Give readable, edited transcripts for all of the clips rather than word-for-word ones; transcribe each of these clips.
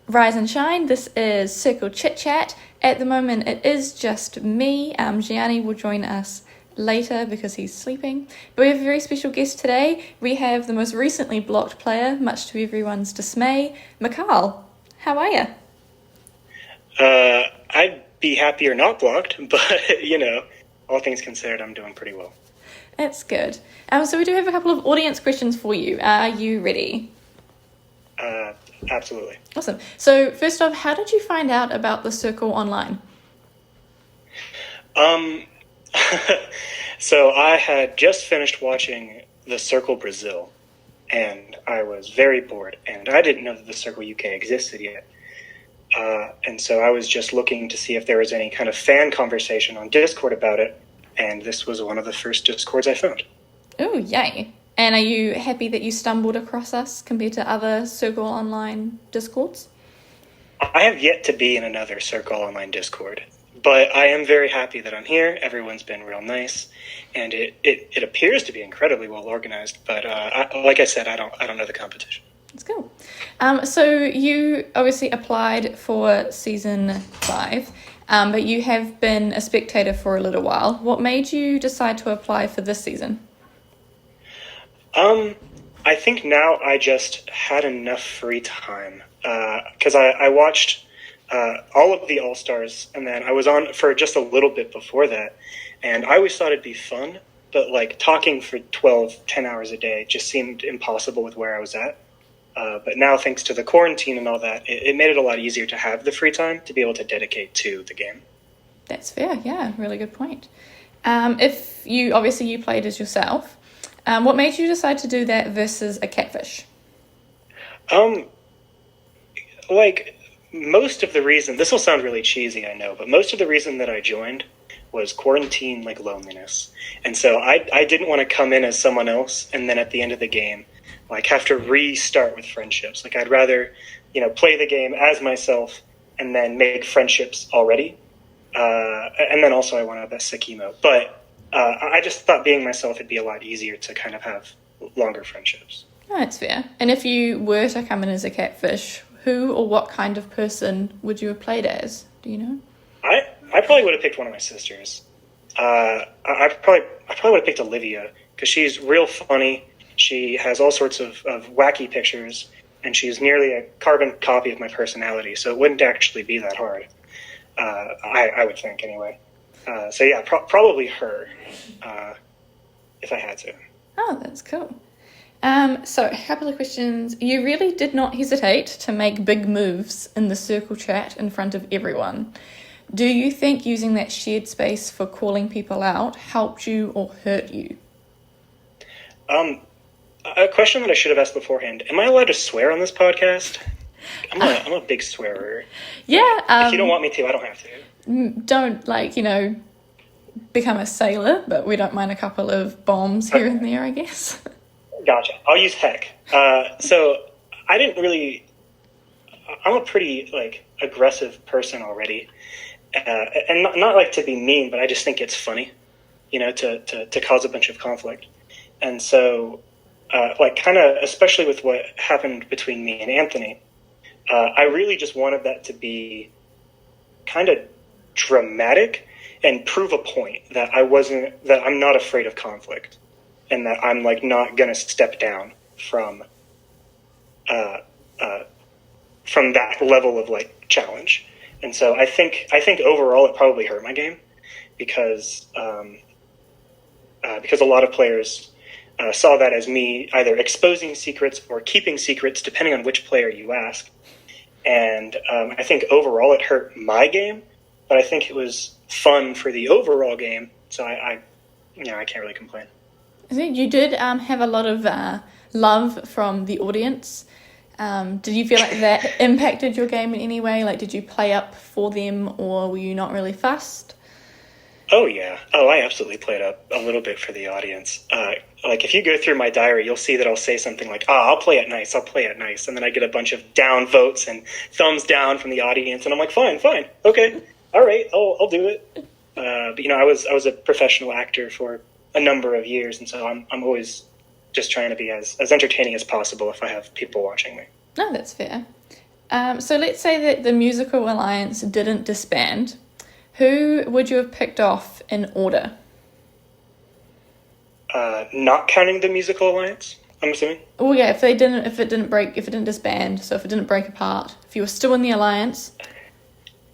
Rise and shine, this is Circle Chit Chat. At the moment it is just me. Gianni will join us later because he's sleeping. But we have a very special guest today. We have the most recently blocked player, much to everyone's dismay, Mikal. How are you? I'd be happier not blocked, but, all things considered, I'm doing pretty well. That's good. So we do have a couple of audience questions for you. Are you ready? Absolutely. Awesome. So first off, how did you find out about the Circle online? So I had just finished watching The Circle Brazil, and I was very bored, and I didn't know that The Circle UK existed yet. And so I was just looking to see if there was any kind of fan conversation on Discord about it, and this was one of the first Discords I found. Oh, yay. And are you happy that you stumbled across us compared to other Circle Online Discords? I have yet to be in another Circle Online Discord, but I am very happy that I'm here. Everyone's been real nice, and it appears to be incredibly well organized, but like I said, I don't know the competition. That's cool. So you obviously applied for Season 5, but you have been a spectator for a little while. What made you decide to apply for this season? I think now I just had enough free time, because I watched all of the All-Stars, and then I was on for just a little bit before that, and I always thought it'd be fun, but talking for 10 hours a day just seemed impossible with where I was at. But now, thanks to the quarantine and all that, it made it a lot easier to have the free time to be able to dedicate to the game. That's fair, yeah, really good point. If you played as yourself, what made you decide to do that versus a catfish? Most of the reason, this will sound really cheesy, I know, but most of the reason that I joined was quarantine, loneliness. And so I didn't want to come in as someone else and then at the end of the game, have to restart with friendships. I'd rather, play the game as myself and then make friendships already. And then also I wanted that sick emote. But I just thought being myself would be a lot easier to kind of have longer friendships. Oh, that's fair. And if you were to come in as a catfish, who or what kind of person would you have played as? Do you know? I probably would have picked one of my sisters. I probably would have picked Olivia because she's real funny. She has all sorts of wacky pictures, and she's nearly a carbon copy of my personality, so it wouldn't actually be that hard. I would think, anyway. So yeah, probably her, if I had to. Oh, that's cool. So a couple of questions. You really did not hesitate to make big moves in the Circle chat in front of everyone. Do you think using that shared space for calling people out helped you or hurt you? A question that I should have asked beforehand. Am I allowed to swear on this podcast? I'm a big swearer. Yeah. If you don't want me to, I don't have to. Don't, become a sailor, but we don't mind a couple of bombs here and there, I guess. Gotcha. I'll use heck. So I didn't really... I'm a pretty, aggressive person already. And not to be mean, but I just think it's funny, to cause a bunch of conflict. And so, especially with what happened between me and Anthony, I really just wanted that to be kind of dramatic and prove a point that I'm not afraid of conflict and that I'm not going to step down from that level of challenge. And so I think overall it probably hurt my game because a lot of players saw that as me either exposing secrets or keeping secrets, depending on which player you ask. And I think overall it hurt my game, but I think it was fun for the overall game. So I can't really complain. I think you did have a lot of love from the audience. Did you feel like that impacted your game in any way? Did you play up for them, or were you not really fussed? Oh, yeah. Oh, I absolutely played up a little bit for the audience. If you go through my diary, you'll see that I'll say something like, I'll play it nice. And then I get a bunch of down votes and thumbs down from the audience. And I'm like, fine. Okay. All right. I'll do it. But, I was a professional actor for a number of years. And so I'm always just trying to be as entertaining as possible if I have people watching me. No, that's fair. So let's say that the musical alliance didn't disband. Who would you have picked off in order? Not counting the musical alliance, I'm assuming. Oh yeah, if it didn't disband, so if it didn't break apart, if you were still in the alliance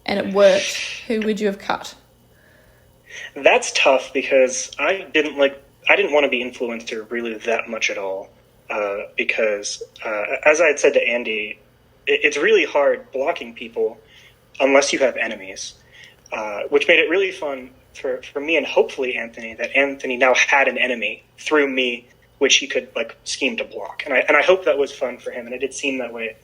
and it worked, who would you have cut? That's tough because I didn't want to be influencer really that much at all. Because as I had said to Andy, it's really hard blocking people unless you have enemies, which made it really fun for me and hopefully Anthony, that Anthony now had an enemy through me, which he could like scheme to block. And I hope that was fun for him. And it did seem that way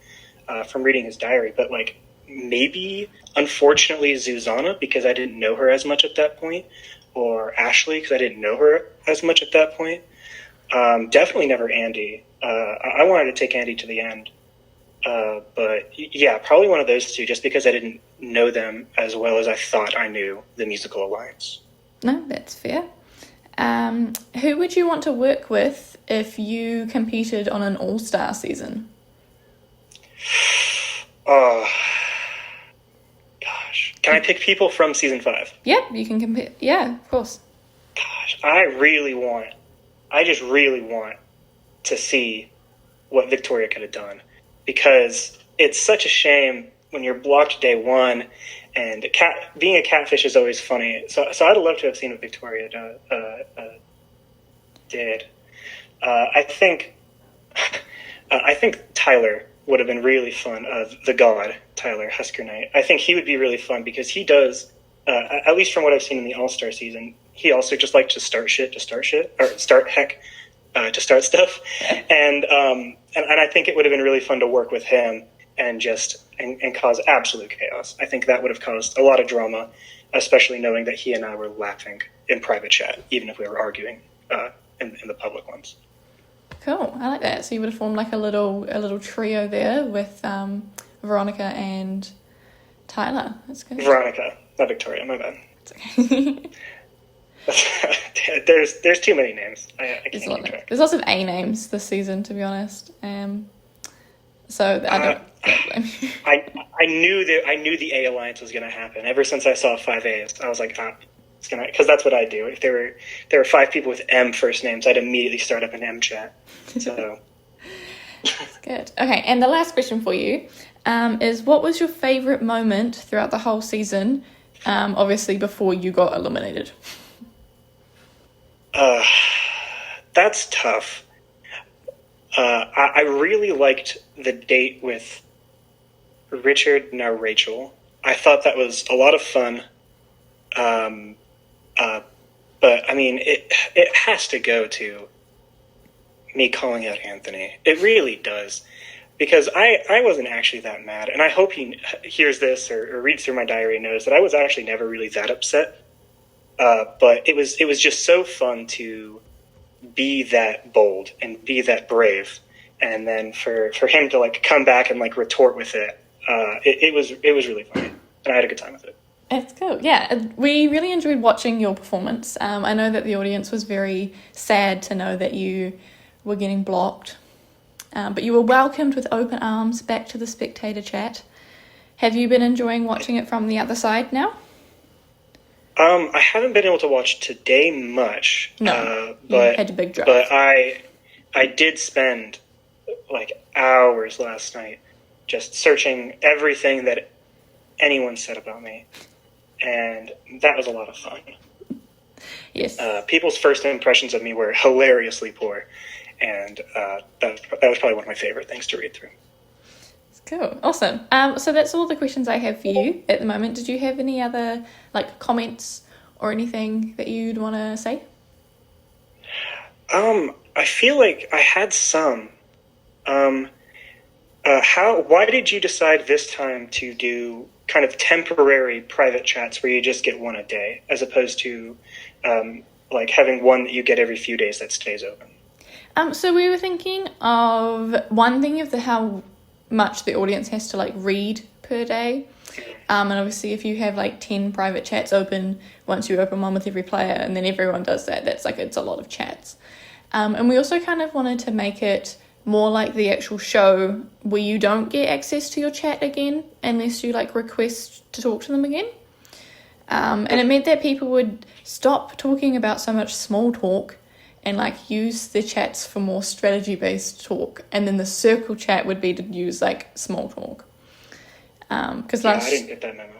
from reading his diary. But like maybe, unfortunately, Zuzana, because I didn't know her as much at that point, or Ashley, because I didn't know her as much at that point. Definitely never Andy. I wanted to take Andy to the end. But yeah, probably one of those two, just because I didn't know them as well as I thought I knew the musical alliance. No, that's fair. Who would you want to work with if you competed on an all-star season? Oh, gosh. Can I pick people from season 5? Yeah, you can compare. Yeah, of course. Gosh, I just really want to see what Victoria could have done, because it's such a shame when you're blocked day one, and being a catfish is always funny. So I'd love to have seen what Victoria did. I think Tyler would have been really fun. The God, Tyler Husker Knight. I think he would be really fun because he does, at least from what I've seen in the All-Star season, he also just likes to start shit, or start heck, to start stuff. And I think it would have been really fun to work with him and cause absolute chaos. I think that would have caused a lot of drama, especially knowing that he and I were laughing in private chat, even if we were arguing in the public ones. Cool, I like that. So you would have formed like a little trio there with Veronica and Tyler. That's good. Veronica, not Victoria. My bad. It's okay. There's too many names. I can't keep track. There's lots of A names this season, to be honest. So I don't blame you. I knew the A alliance was going to happen. Ever since I saw 5As, I was like, it's gonna, because that's what I do. If there were 5 people with M first names, I'd immediately start up an M chat. So that's good. Okay, and the last question for you is, what was your favorite moment throughout the whole season? Obviously, before you got eliminated. That's tough. I really liked the date with Richard, now Rachel. I thought that was a lot of fun. But I mean, it has to go to me calling out Anthony. It really does. Because I wasn't actually that mad. And I hope he hears this or reads through my diary and knows that I was actually never really that upset. But it was just so fun to be that bold and be that brave, and then for him to like come back and like retort with it. It was really funny, and I had a good time with it. It's cool. Yeah, we really enjoyed watching your performance. I know that the audience was very sad to know that you were getting blocked, but you were welcomed with open arms back to the spectator chat. Have you been enjoying watching it from the other side now? I haven't been able to watch today much. No, but you had a big drive. But I did spend like hours last night just searching everything that anyone said about me, and that was a lot of fun. Yes. People's first impressions of me were hilariously poor, and that was probably one of my favorite things to read through. Cool. Awesome. So that's all the questions I have for you at the moment. Did you have any other like comments or anything that you'd want to say? I feel like I had some. Why did you decide this time to do kind of temporary private chats where you just get one a day, as opposed to like having one that you get every few days that stays open? So we were thinking of how much the audience has to like read per day, and obviously if you have like 10 private chats open, once you open one with every player and then everyone does that, that's like, it's a lot of chats. And we also kind of wanted to make it more like the actual show where you don't get access to your chat again unless you like request to talk to them again. And it meant that people would stop talking about so much small talk and like use their chats for more strategy based talk, and then the circle chat would be to use like small talk. Because I didn't get that memo.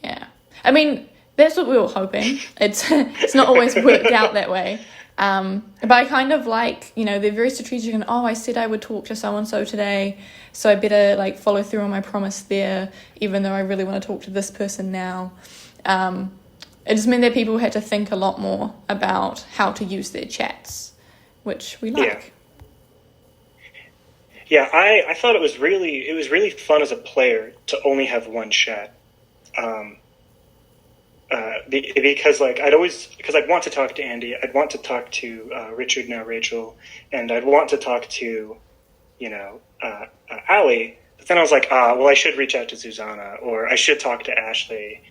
Yeah, I mean that's what we were hoping. It's not always worked out that way. But I kind of like, they're very strategic and, I said I would talk to so-and-so today, so I better like follow through on my promise there, even though I really want to talk to this person now. It just meant that people had to think a lot more about how to use their chats, which we like. Yeah, I thought it was really fun as a player to only have one chat. Because I'd want to talk to Andy, I'd want to talk to Richard, now Rachel, and I'd want to talk to, Allie. But then I was like, I should reach out to Susanna, or I should talk to Ashley.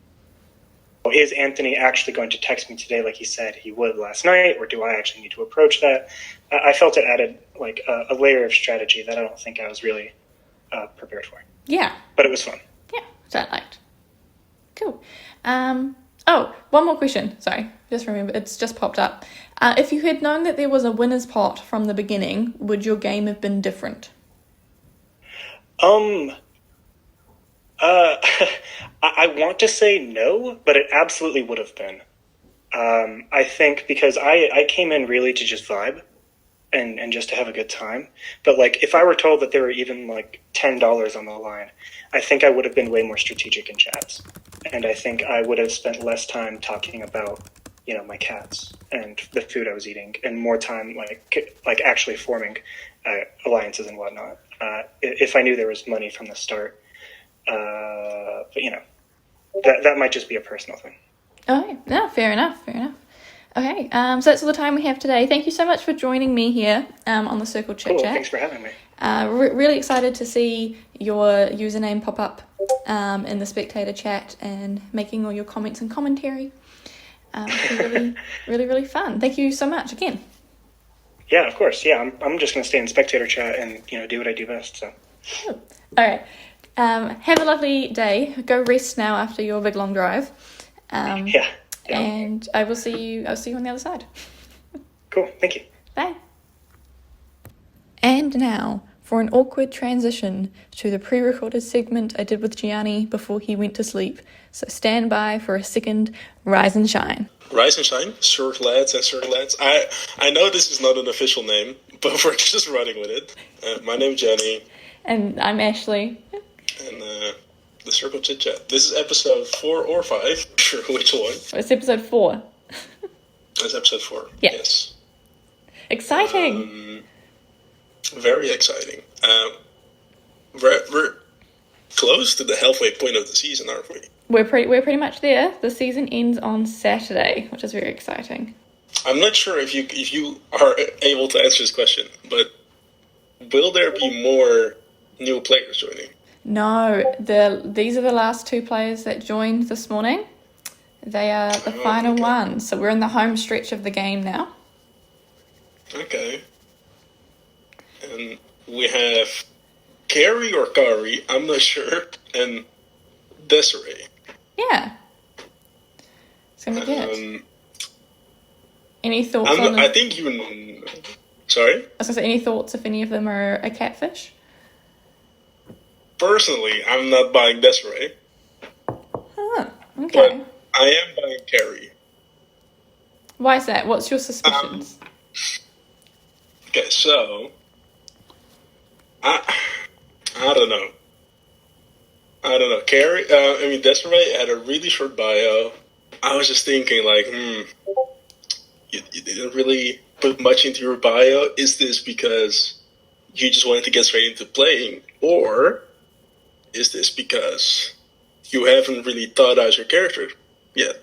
Is Anthony actually going to text me today like he said he would last night, or do I actually need to approach that? I felt it added like a layer of strategy that I don't think I was really prepared for. Yeah. But it was fun. Yeah, which I liked. Cool. One more question. Sorry, just remember, it's just popped up. If you had known that there was a winner's pot from the beginning, would your game have been different? I want to say no, but it absolutely would have been. I think because I came in really to just vibe and just to have a good time. But like, if I were told that there were even like $10 on the line, I think I would have been way more strategic in chats. And I think I would have spent less time talking about, my cats and the food I was eating, and more time like actually forming alliances and whatnot. If I knew there was money from the start. But that might just be a personal thing. Oh, no, fair enough. Okay, so that's all the time we have today. Thank you so much for joining me here on the Circle Chit Chat. Cool, thanks for having me. Really excited to see your username pop up in the spectator chat and making all your comments and commentary. It's really, really, really fun. Thank you so much again. Yeah, of course. Yeah, I'm just going to stay in spectator chat and do what I do best. So. Cool. All right. Have a lovely day. Go rest now after your big long drive. Yeah. And I'll see you on the other side. Cool. Thank you. Bye. And now for an awkward transition to the pre-recorded segment I did with Gianni before he went to sleep. So stand by for a second rise and shine. Rise and shine, Circlets and Circlets. I know this is not an official name, but we're just running with it. My name's Jenny. And I'm Ashley. And the Circle Chit Chat. This is episode 4 or 5. Sure, which one? It's episode 4. It's episode 4. Yeah. Yes. Exciting. Very exciting. We're close to the halfway point of the season, aren't we? We're pretty much there. The season ends on Saturday, which is very exciting. I'm not sure if you are able to answer this question, but will there be more new players joining? No, these are the last 2 players that joined this morning. They are the final ones, so we're in the home stretch of the game now. Okay. And we have Carrie or Kari, I'm not sure, and Desiree. Yeah. It's going to be good. Any thoughts on them? I think you... Sorry? I was going to say, any thoughts if any of them are a catfish? Personally, I'm not buying Desiree. Huh, okay. But I am buying Carrie. Why is that? What's your suspicions? Okay, so... I don't know. Carrie, Desiree had a really short bio. I was just thinking, you didn't really put much into your bio. Is this because you just wanted to get straight into playing? Or is this because you haven't really thought out your character yet?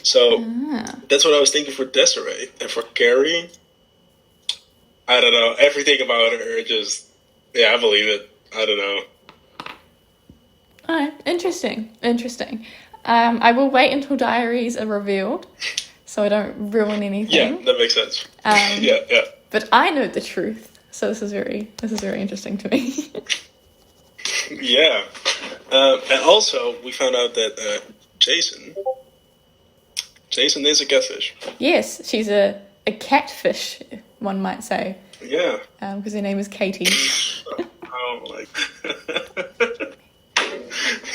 So that's what I was thinking for Desiree. And for Carrie, I don't know. Everything about her just, I believe it. I don't know. Oh, interesting. I will wait until diaries are revealed, so I don't ruin anything. Yeah, that makes sense. Yeah. But I know the truth. So this is very interesting to me. Yeah. And also, we found out that Jason is a catfish. Yes, she's a catfish, one might say. Yeah. Because her name is Katie. Oh my.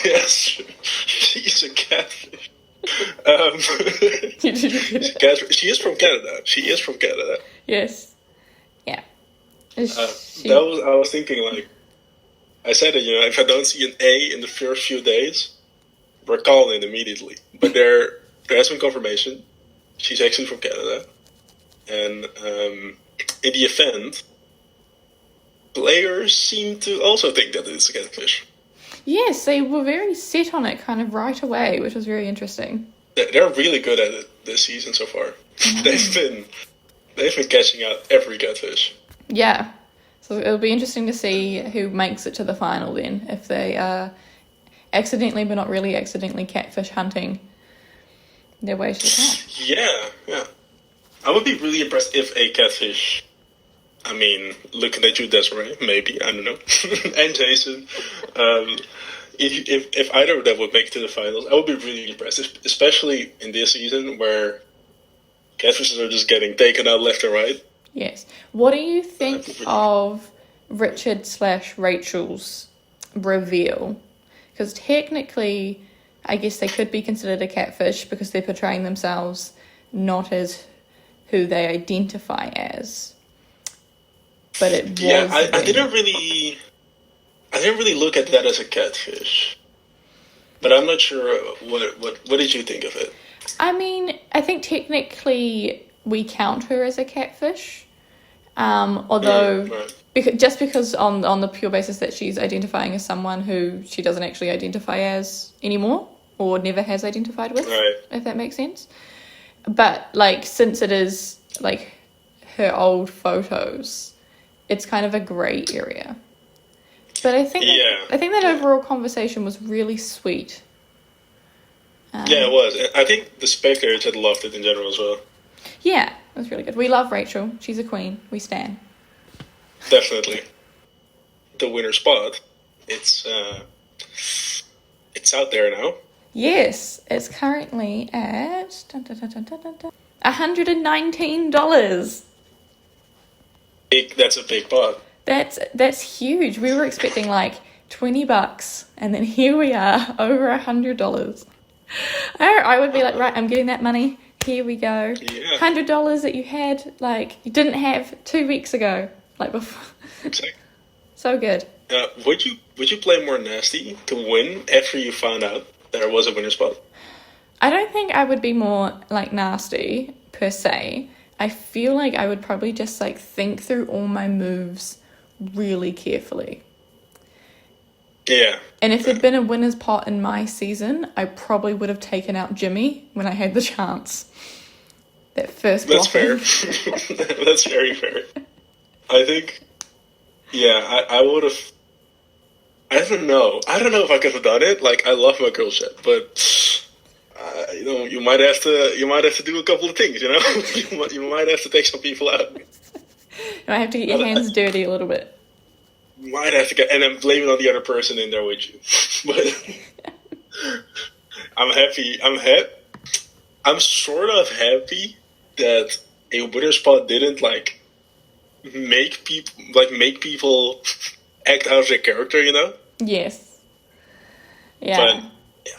Yes, she's a catfish. She is from Canada. Yes. Yeah. I was thinking, like, I said it, if I don't see an A in the first few days, we're calling it immediately. But there has been confirmation. She's actually from Canada. And in the event, players seem to also think that it's a catfish. Yes, they were very set on it kind of right away, which was very interesting. They're really good at it this season so far. They've been catching out every catfish. Yeah. So it'll be interesting to see who makes it to the final then, if they are accidentally but not really accidentally catfish hunting their way to the top. Yeah. I would be really impressed if a catfish, I mean, looking at you, Desiree, maybe, I don't know, and Jason, if either of them would make it to the finals, I would be really impressed, especially in this season where catfishes are just getting taken out left and right. Yes. What do you think of Richard/Rachel's reveal? Because technically, I guess they could be considered a catfish because they're portraying themselves not as who they identify as. But it was. Yeah, I didn't really look at that as a catfish. But I'm not sure what did you think of it? I mean, I think technically we count her as a catfish. Although, right. because on the pure basis that she's identifying as someone who she doesn't actually identify as anymore, or never has identified with, right. If that makes sense. But, like, since it is, like, her old photos, it's kind of a grey area. But I think that overall conversation was really sweet. Yeah, it was. I think the spectators had loved it in general as well. Yeah, it was really good. We love Rachel. She's a queen. We stan. Definitely. The winner spot. It's out there now. Yes, it's currently at $119. That's a big pot. That's huge. We were expecting like $20, and then here we are, over $100. I would be like, right, I'm getting that money. Here we go. Yeah. $100 that you had, like, you didn't have 2 weeks ago, like before. Exactly. So good. Would you play more nasty to win after you found out there was a winner spot? I don't think I would be more, like, nasty, per se. I feel like I would probably just, like, think through all my moves really carefully. Yeah. And if there'd been a winner's pot in my season, I probably would have taken out Jimmy when I had the chance. That first block. That's fair. That's very fair. I think, I would have. I don't know if I could have done it. Like, I love my girl chat, but you might have to do a couple of things. You might have to take some people out. You might have to get your hands dirty a little bit. You might have to get, and then blame it on the other person in there with you. But I'm happy. I'm sort of happy that a winner spot didn't make people act out of their character, Yes. Yeah. But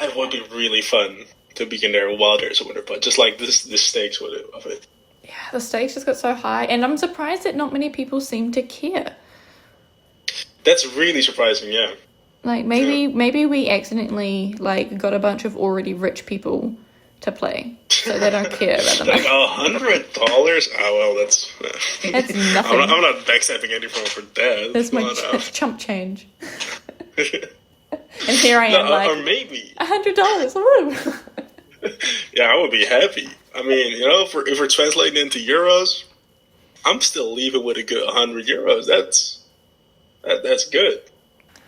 it would be really fun to be in there while there's a winner pot, just like the stakes of it. Yeah, the stakes just got so high, and I'm surprised that not many people seem to care. That's really surprising, yeah. Like, maybe we accidentally, got a bunch of already rich people to play, so they don't care about them. Like $100? Oh, well, that's nothing. I'm not backstabbing anyone for that. That's my chump change. And here I am, or maybe $100. Woo! Yeah, I would be happy. I mean, if we're translating into euros, I'm still leaving with a good €100. That's good.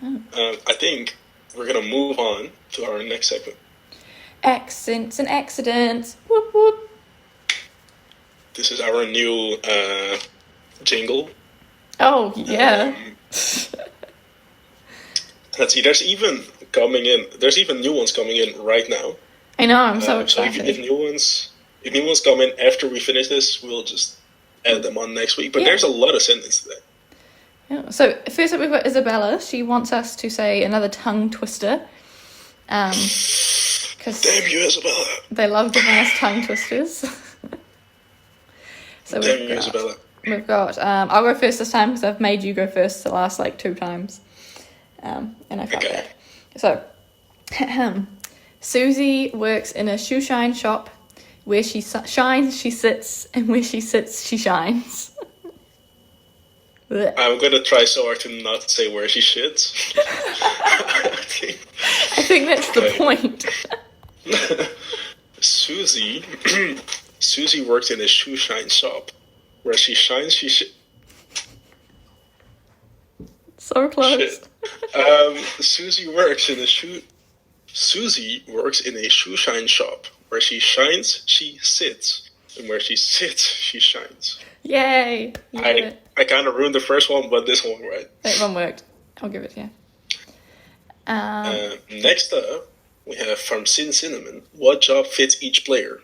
I think we're gonna move on to our next segment. Accents and accidents. Whoop whoop. This is our new jingle. Oh, yeah. Let's see. There's even new ones coming in right now. I know, I'm so So excited. if new ones come in after we finish this, we'll just add them on next week. But there's a lot of sentences today. Yeah. So first up we've got Isabella. She wants us to say another tongue twister. Because Damn you, Isabella. they love giving us tongue twisters. So Damn you, Isabella. We've got, I'll go first this time because I've made you go first the last 2 times. And I felt Okay. that. So, Susie works in a shoe shine shop. Where she shines, she sits, and where she sits, she shines. Blech. I'm gonna try so hard to not say where she shits. I think that's the point. Susie works in a shoe shine shop. Where she shines, she So close. shit. Susie works in a shoe shine shop. Where she shines, she sits, and where she sits, she shines. Yay! You did it. I kind of ruined the first one, but this one right. That one worked. I'll give it to you. Next up, we have from Sin Cinnamon. What job fits each player?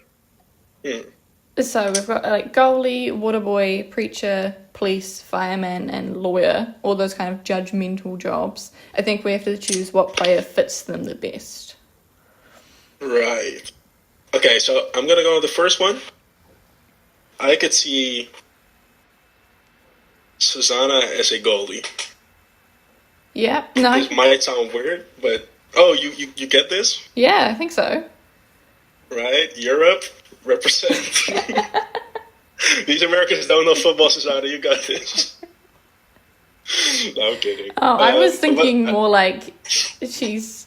So we've got goalie, water boy, preacher, police, fireman, and lawyer. All those kind of judgmental jobs. I think we have to choose what player fits them the best. Right. Okay, so I'm gonna go with the first one. I could see Susanna as a goalie. Yeah. No. This might sound weird, but you get this, Yeah, I think so. right? Europe represent. These Americans don't know football, Susanna. You got this. No, I'm kidding. Oh, I was thinking more she's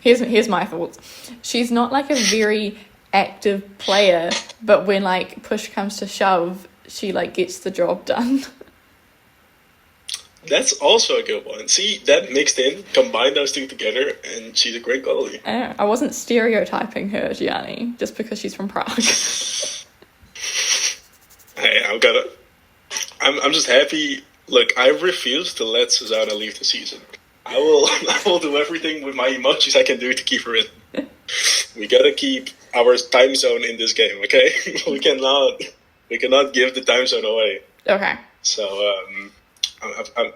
here's my thoughts. She's not a very active player, but when push comes to shove, she gets the job done. That's also a good one. See, that mixed in, combine those two together, and she's a great goalie. I wasn't stereotyping her, Gianni, just because she's from Prague. Hey, I'm just happy. Look, I refuse to let Susanna leave the season. I will do everything with my emojis I can do to keep her in. We gotta keep our time zone in this game, okay? we cannot give the time zone away. Okay. So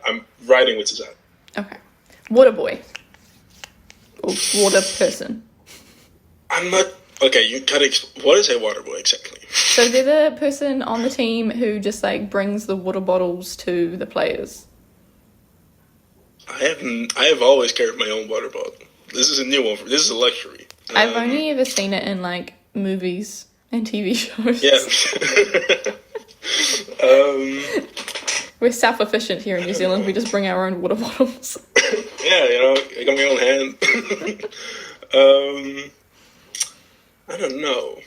I'm riding with Susanna. Okay. Water boy. Or water person. I'm not okay. You gotta. What is a water boy exactly? So they're the person on the team who just brings the water bottles to the players. I have always carried my own water bottle. This is a new one. This is a luxury. I've only ever seen it in movies and TV shows. Yeah. We're self-efficient here in New Zealand. We just bring our own water bottles. Yeah, I got my own hand. I don't know.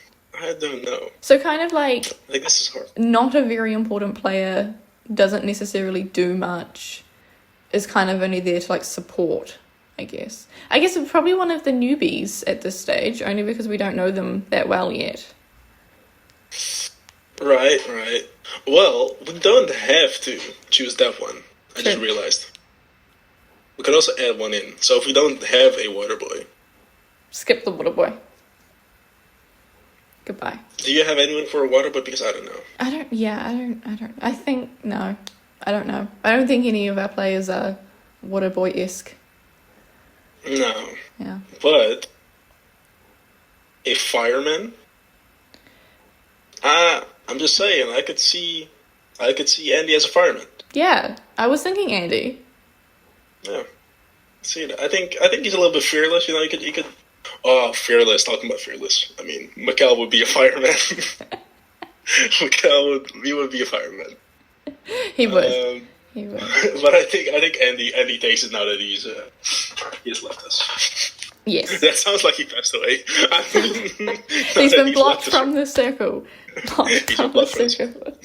So kind of this is hard. not a very important player, doesn't necessarily do much, is kind of only there to support, I guess. I guess it's probably one of the newbies at this stage, only because we don't know them that well yet. Right. Well, we don't have to choose that one. I just True. realized. We could also add one in. So if we don't have a water boy, Skip the water boy. Goodbye. do you have anyone for a water boy? Because I don't know. I don't know. I don't think any of our players are water boy-esque. No. Yeah. But a fireman? I'm just saying, I could see Andy as a fireman. Yeah, I was thinking Andy. Yeah. See that. I think he's a little bit fearless, you could fearless, talking about fearless. I mean, Mikal would be a fireman. He would be a fireman. He would. He would. But I think Andy takes it now that he has left us. Yes. That sounds like he passed away. He's been blocked from the circle. Blocked from the circle.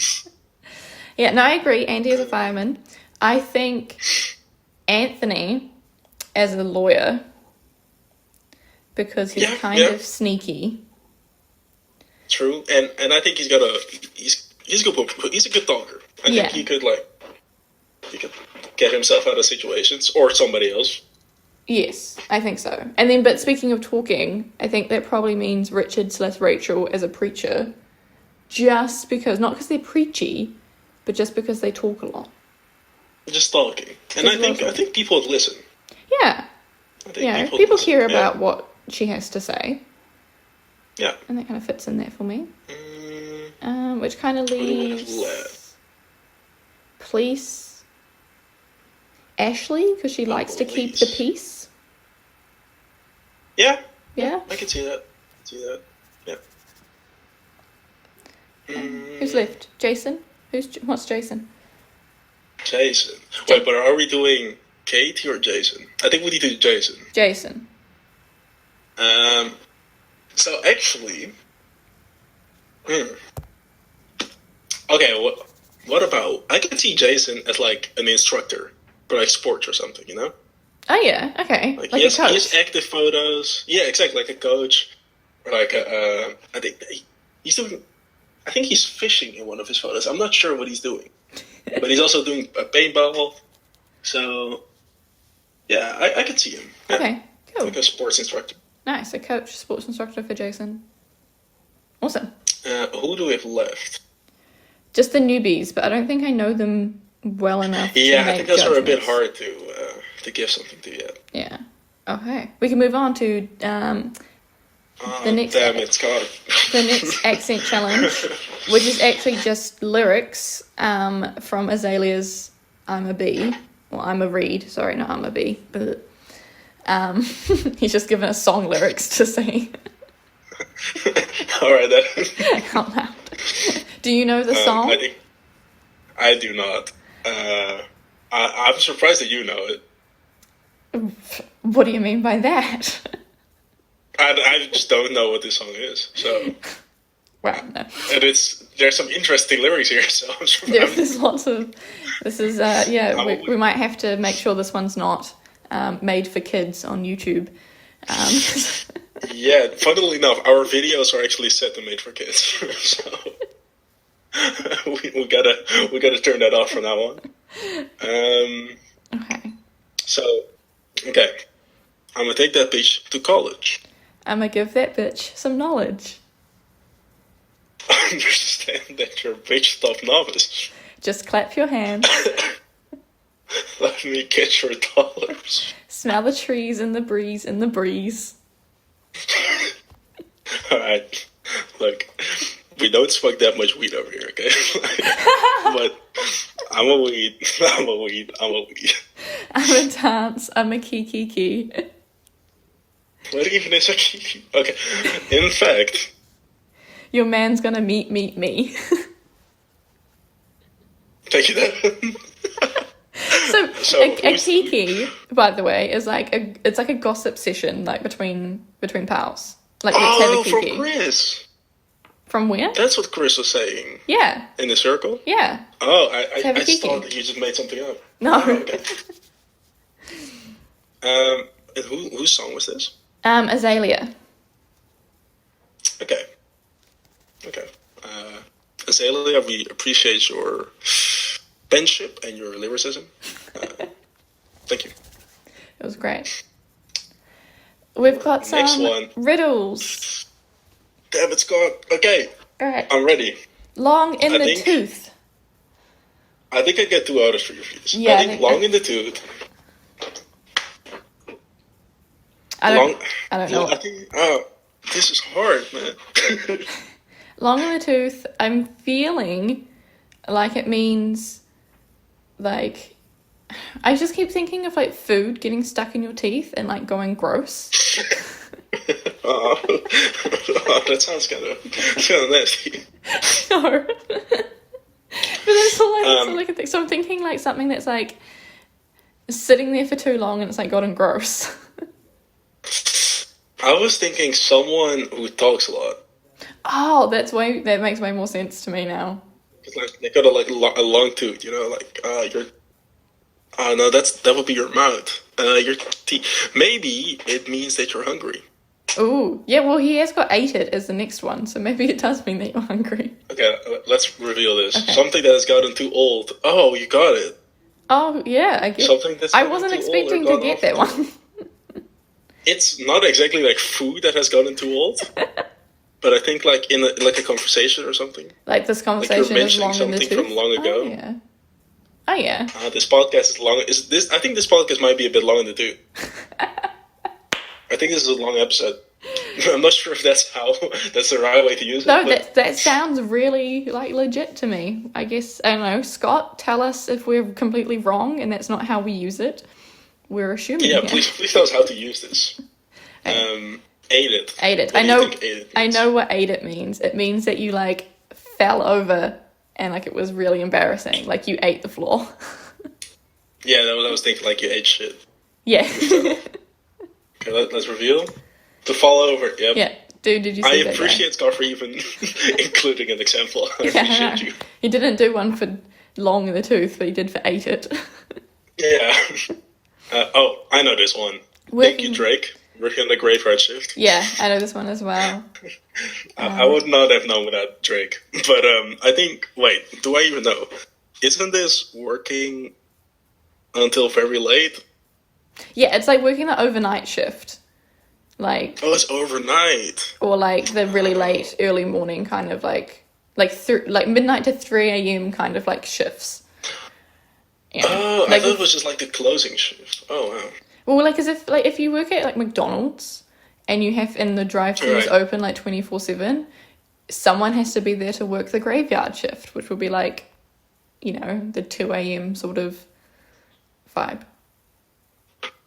Yeah, no, I agree. Andy is a fireman. I think Anthony as a lawyer, because he's kind of sneaky. True, and I think he's a good talker. I think he could get himself out of situations, or somebody else. Yes, I think so. And then, but speaking of talking, I think that probably means Richard/Rachel as a preacher, just because, not because they're preachy, but just because they talk a lot. Just talking. And I think people would listen. Yeah. People care about what she has to say. Yeah. And that kind of fits in there for me. Which kind of leaves police Ashley, because she likes to keep the peace. Yeah. Yeah. I can see that. Yeah. Who's left? Jason? What's Jason? Jason. Wait, but are we doing Katie or Jason? I think we need to do Jason. Jason. So actually, okay. What about? I can see Jason as like an instructor for like sports or something. You know? Oh yeah. Okay. Like he a coach. He has active photos. Yeah, exactly. Like a coach, or like I think he's doing. I think he's fishing in one of his photos. I'm not sure what he's doing, but he's also doing a paintball. So, yeah, I could see him. Yeah. Okay. Cool. Like a sports instructor. Nice. A coach, sports instructor for Jason. Awesome. Who do we have left? Just the newbies, but I don't think I know them well enough. Yeah, to I think those are a bit judgments. hard to give something to yet. Yeah. Okay. We can move on to the next. Damn it, Scott. The next accent challenge, which is actually just lyrics from Azalea's "I'm a Bee." Well, I'm a Reed. Sorry, not I'm a Bee. But he's just given us song lyrics to sing. All right, then. Out loud. Do you know the song? I do not. I'm surprised that you know it. What do you mean by that? I just don't know what this song is. So. Well, no. And there's some interesting lyrics here, so I'm sure. There's lots of. This is we might have to make sure this one's not made for kids on YouTube. Yeah, funnily enough, our videos are actually set to made for kids, so we gotta turn that off from now on. Okay. So, okay, I'm gonna take that bitch to college. I'm gonna give that bitch some knowledge. Understand that you're a bitch top novice. Just clap your hands. Let me get your dollars. Smell the trees and the breeze in the breeze. Alright, look, we don't smoke that much weed over here, okay? But I'm a weed. I'm a dance. I'm a kiki. What even is a kiki? Okay, in fact... Your man's gonna meet me. Thank you, then. So a kiki, by the way, is it's like a gossip session, like between pals. Like let's have a kiki. From Chris. From where? That's what Chris was saying. Yeah. In the circle? Yeah. Oh, I kiki. thought that you just made something up. No. Oh, okay. And whose song was this? Azalea. Okay. Azalea, we appreciate your penship and your lyricism. Thank you. It was great. We've got some Next one. riddles. Damn it, Scott. Okay. All right. I'm ready. Long in the tooth. I think I get 2 out of 3 of these. Yeah, I think long in the tooth. I don't know. I think, this is hard, man. Long in the tooth, I'm feeling like it means, like, I just keep thinking of, like, food getting stuck in your teeth and, like, going gross. Oh, that sounds kind of nasty. No. But that's all I can think. So I'm thinking, like, something that's, like, sitting there for too long and it's, like, gotten gross. I was thinking someone who talks a lot. Oh, that makes way more sense to me now. It's like they got a long tooth, you know, like your. Oh no, that would be your mouth. Your teeth. Maybe it means that you're hungry. Ooh, yeah, well, he has got ate it as the next one, so maybe it does mean that you're hungry. Okay, let's reveal this. Okay. Something that has gotten too old. Oh, you got it. Oh, yeah, I guess. Something that's I gotten wasn't too expecting old or to get gone that off. one. It's not exactly like food that has gotten too old, but I think like in like a conversation or something. Like this Like you're conversation is mentioning long in the something tooth. from long ago. Oh, yeah. Oh, yeah. This podcast is long. Is this? I think this podcast might be a bit long in the tooth. I think this is a long episode. I'm not sure if that's the right way to use it. No, but that sounds really, like, legit to me. I guess, I don't know, Scott, tell us if we're completely wrong and that's not how we use it. We're assuming yeah, here. please tell us how to use this. Ate it. Ate it. What I do you know. think ate it I means? know what ate it means. It means that you like fell over and like it was really embarrassing. Like you ate the floor. Yeah, that was I was thinking. Like you ate shit. Yeah. Okay, let's reveal. To fall over. Yep. Yeah. Dude, did you I see that? appreciate Scott for even including an example. I Yeah, appreciate you. He didn't do one for long in the tooth, but he did for ate it. Yeah. Oh, I know this one. Thank you, Drake. Working on the graveyard shift. Yeah, I know this one as well. I would not have known without Drake. But I think, wait, do I even know? Isn't this working until very late? Yeah, it's like working the overnight shift. Like, Oh, it's overnight. or like the really late, early morning kind of like midnight to 3 a.m. kind of like shifts. Yeah. Oh, I Like, thought it was just like the closing shift. Oh, wow. well, like, as if you work at like McDonald's and you have and the drive-throughs Right. open like 24/7, someone has to be there to work the graveyard shift, which will be like, you know, the 2 a.m. sort of vibe.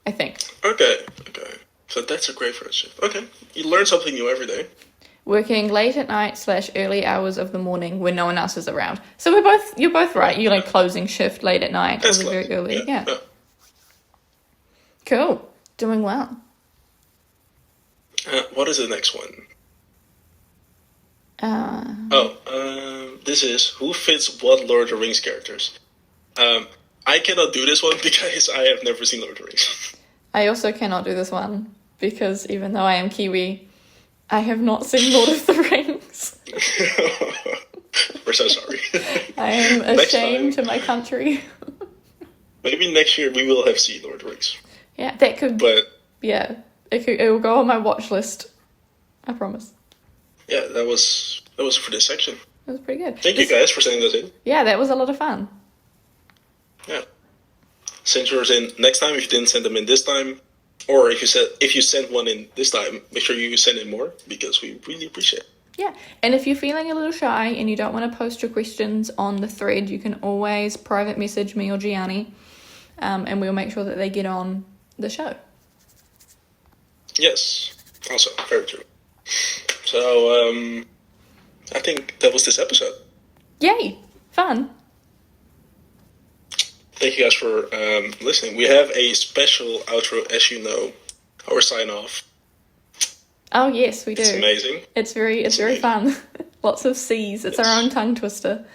I think. Okay. So that's a graveyard shift. Okay. You learn something new every day. Working late at night / early hours of the morning when no one else is around. So you're both right. You're like closing shift late at night or That's very classic. early. Yeah. Yeah. Cool. Doing well. What is the next one? This is who fits what Lord of the Rings characters. I cannot do this one because I have never seen Lord of the Rings. I also cannot do this one because even though I am Kiwi, I have not seen Lord of the Rings. We're so sorry. I am Next ashamed time. to my country. Maybe next year we will have seen Lord of the Rings. Yeah, that could. But Yeah, it will go on my watch list. I promise. yeah, that was for this section. It was pretty good. Thank you guys for sending those in. Yeah, that was a lot of fun. Yeah. Send yours in next time if you didn't send them in this time. Or if you sent one in this time, make sure you send in more because we really appreciate it. Yeah, and if you're feeling a little shy and you don't want to post your questions on the thread, you can always private message me or Gianni, and we'll make sure that they get on the show. Yes. Also, very true. So, I think that was this episode. Yay! Fun. Thank you guys for listening. We have a special outro, as you know, our sign off. Oh yes, we do. It's amazing. It's very fun. Lots of C's. It's our own tongue twister.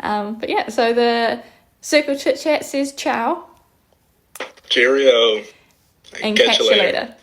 But yeah, so the Circle Chit Chat says ciao Cheerio. and catch you later.